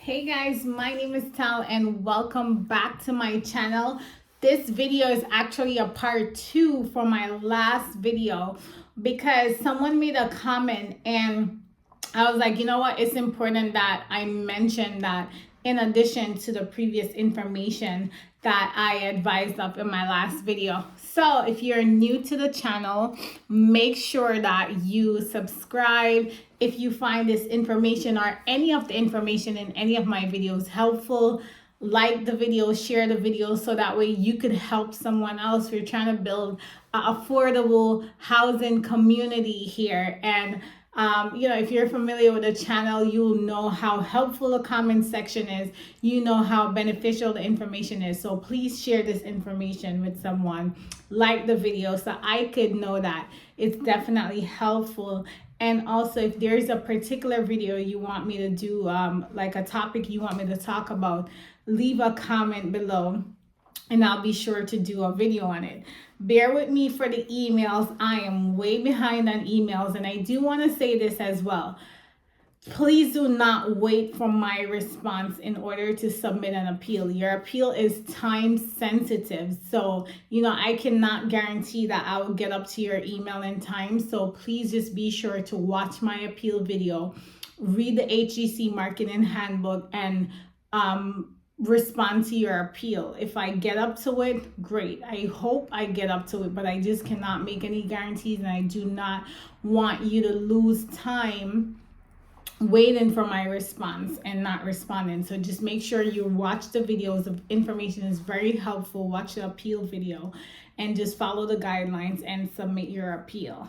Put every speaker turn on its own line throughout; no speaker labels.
Hey guys, my name is Tal and welcome back to my channel. This video is actually a part 2 for my last video because someone made a comment and I was like, you know what, it's important that I mention that in addition to the previous information that I advised of in my last video. So if you're new to the channel, make sure that you subscribe. If you find this information or any of the information in any of my videos helpful, like the video, share the video, so that way you could help someone else. We're trying to build an affordable housing community here. And if you're familiar with the channel, you'll know how helpful the comment section is. You know how beneficial the information is. So please share this information with someone. Like the video so I could know that it's definitely helpful. And also, if there's a particular video you want me to do, like a topic you want me to talk about, leave a comment below and I'll be sure to do a video on it. Bear with me for the emails. I am way behind on emails, and I do want to say this as well. Please do not wait for my response in order to submit an appeal. Your appeal is time sensitive. So, I cannot guarantee that I will get up to your email in time. So please just be sure to watch my appeal video, read the HGC Marketing Handbook, and respond to your appeal. If I get up to it, great. I hope I get up to it, but I just cannot make any guarantees, and I do not want you to lose time waiting for my response and not responding. So just make sure you watch the videos. The information is very helpful. Watch the appeal video and just follow the guidelines and submit your appeal.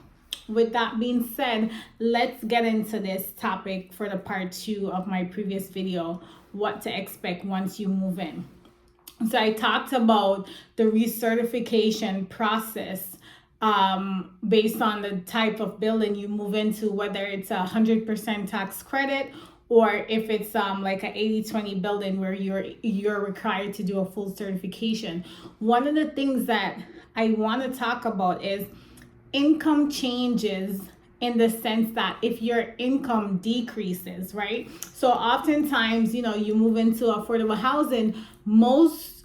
With that being said, let's get into this topic for the part 2 of my previous video, what to expect once you move in. So I talked about the recertification process based on the type of building you move into, whether it's 100% tax credit or if it's like an 80-20 building where you're required to do a full certification. One of the things that I want to talk about is income changes, in the sense that if your income decreases, right? So oftentimes, you move into affordable housing, most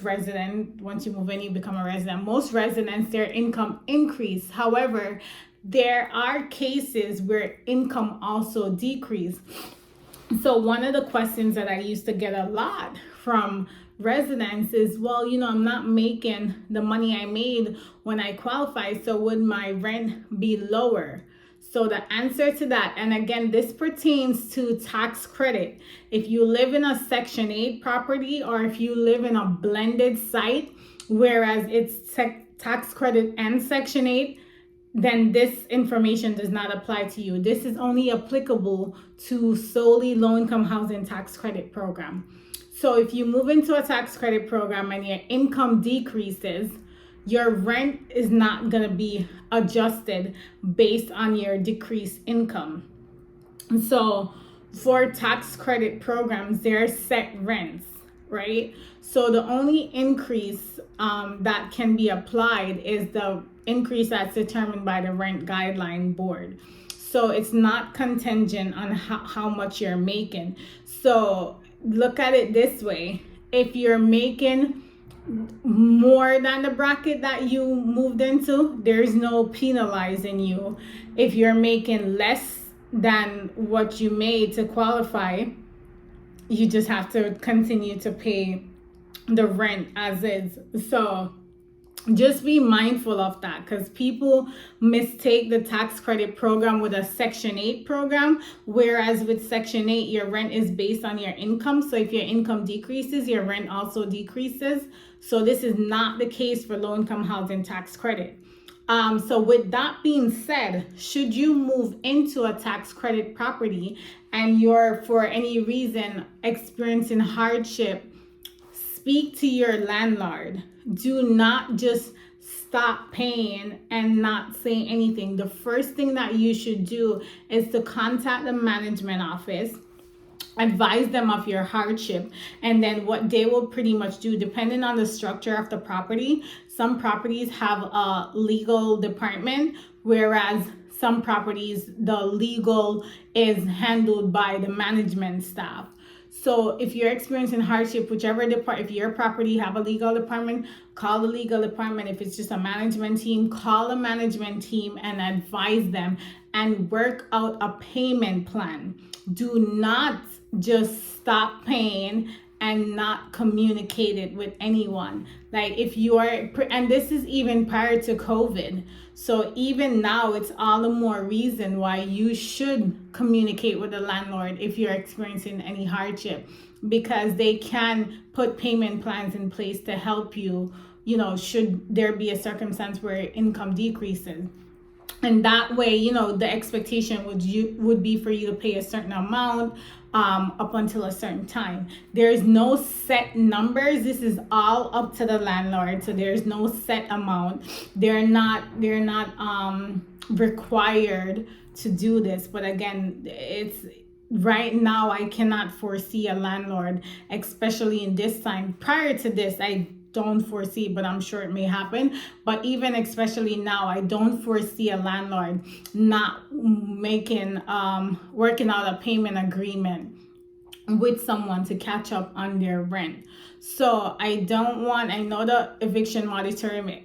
residents, once you move in, you become a resident, most residents, their income increase. However, there are cases where income also decrease. So one of the questions that I used to get a lot from residents is, well, I'm not making the money I made when I qualified, so would my rent be lower? So the answer to that, and again, this pertains to tax credit. If you live in a Section 8 property or if you live in a blended site, whereas it's tax credit and Section 8, then this information does not apply to you. This is only applicable to solely low-income housing tax credit program. So if you move into a tax credit program and your income decreases, your rent is not going to be adjusted based on your decreased income. And so for tax credit programs, there are set rents, right? So the only increase that can be applied is the increase that's determined by the Rent Guideline Board. So it's not contingent on how much you're making. So look at it this way. If you're making more than the bracket that you moved into, there's no penalizing you. If you're making less than what you made to qualify, you just have to continue to pay the rent as is. So just be mindful of that, because people mistake the tax credit program with a Section 8 program, whereas with Section 8, your rent is based on your income. So if your income decreases, your rent also decreases. So this is not the case for low-income housing tax credit. So with that being said, should you move into a tax credit property and you're for any reason experiencing hardship, speak to your landlord. Do not just stop paying and not say anything. The first thing that you should do is to contact the management office, advise them of your hardship, and then what they will pretty much do, depending on the structure of the property. Some properties have a legal department, whereas some properties, the legal is handled by the management staff. So if you're experiencing hardship, whichever department, if your property have a legal department, call the legal department. If it's just a management team, call a management team and advise them and work out a payment plan. Do not just stop paying and not communicate it with anyone. Like if you are, and this is even prior to COVID. So even now, it's all the more reason why you should communicate with the landlord if you're experiencing any hardship, because they can put payment plans in place to help you, should there be a circumstance where income decreases. And that way, the expectation would be for you to pay a certain amount up until a certain time. There's no set numbers. This is all up to the landlord. So there's no set amount. They're not required to do this. But again, it's right now I cannot foresee a landlord, especially in this time. Prior to this, I don't foresee, but I'm sure it may happen. But even especially now, I don't foresee a landlord not making working out a payment agreement with someone to catch up on their rent. So I know the eviction moratorium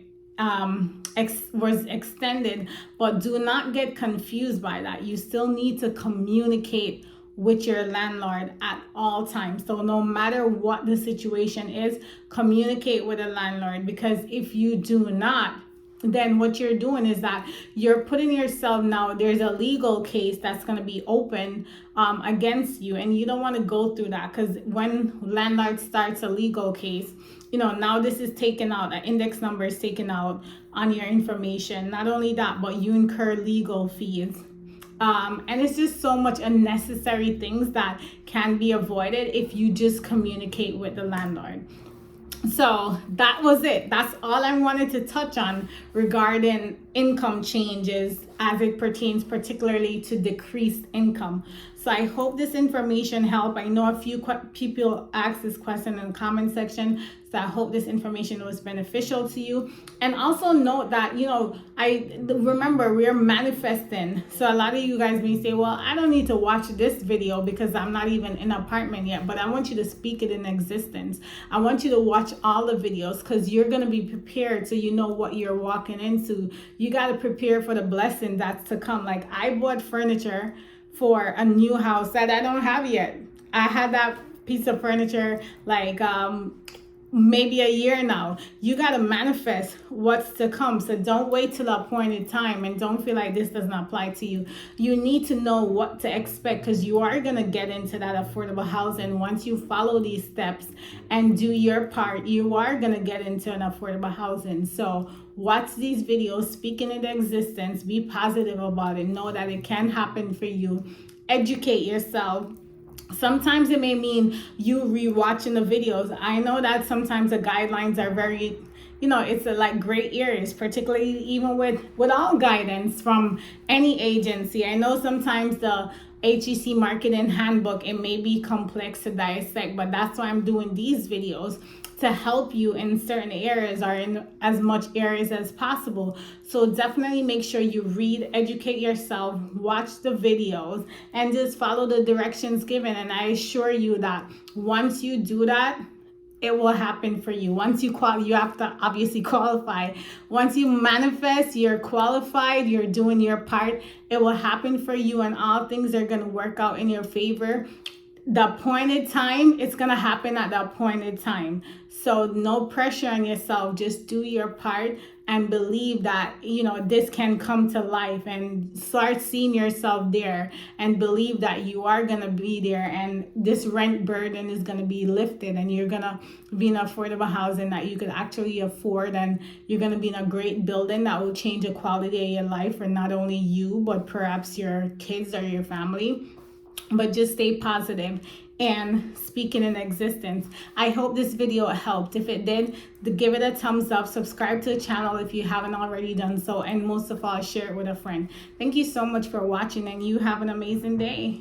was extended, but do not get confused by that. You still need to communicate with your landlord at all times. So no matter what the situation is, communicate with the landlord, because if you do not, then what you're doing is that you're putting yourself, now there's a legal case that's going to be open against you, and you don't want to go through that, because when landlord starts a legal case, now this is taken out, an index number is taken out on your information. Not only that, but you incur legal fees. And it's just so much unnecessary things that can be avoided if you just communicate with the landlord. So that was it. That's all I wanted to touch on regarding income changes as it pertains particularly to decreased income. So I hope this information helped. I know a few people asked this question in the comment section. So I hope this information was beneficial to you. And also note that, I remember we're manifesting. So a lot of you guys may say, well, I don't need to watch this video because I'm not even in an apartment yet. But I want you to speak it in existence. I want you to watch all the videos, because you're going to be prepared so you know what you're walking into. You got to prepare for the blessing that's to come. Like I bought furniture for a new house that I don't have yet. I had that piece of furniture like maybe a year now. You got to manifest what's to come. So don't wait till the appointed time, and don't feel like this does not apply to you. You need to know what to expect, because you are going to get into that affordable housing. Once you follow these steps and do your part, you are going to get into an affordable housing. So watch these videos, speak in existence, be positive about it. Know that it can happen for you. Educate yourself. Sometimes it may mean you rewatching the videos. I know that sometimes the guidelines are very, it's like gray areas, particularly even with all guidance from any agency. I know sometimes the LIHTC marketing handbook, it may be complex to dissect, but that's why I'm doing these videos, to help you in certain areas or in as much areas as possible. So definitely make sure you read, educate yourself, watch the videos, and just follow the directions given. And I assure you that once you do that, it will happen for you. Once you you have to obviously qualify. Once you manifest, you're qualified, you're doing your part, it will happen for you, and all things are going to work out in your favor. The appointed time, it's going to happen at the appointed time. So no pressure on yourself. Just do your part and believe that, this can come to life, and start seeing yourself there and believe that you are going to be there, and this rent burden is going to be lifted, and you're going to be in affordable housing that you could actually afford, and you're going to be in a great building that will change the quality of your life for not only you, but perhaps your kids or your family. But just stay positive and speak it in existence. I hope this video helped. If it did, give it a thumbs up. Subscribe to the channel if you haven't already done so. And most of all, share it with a friend. Thank you so much for watching, and you have an amazing day.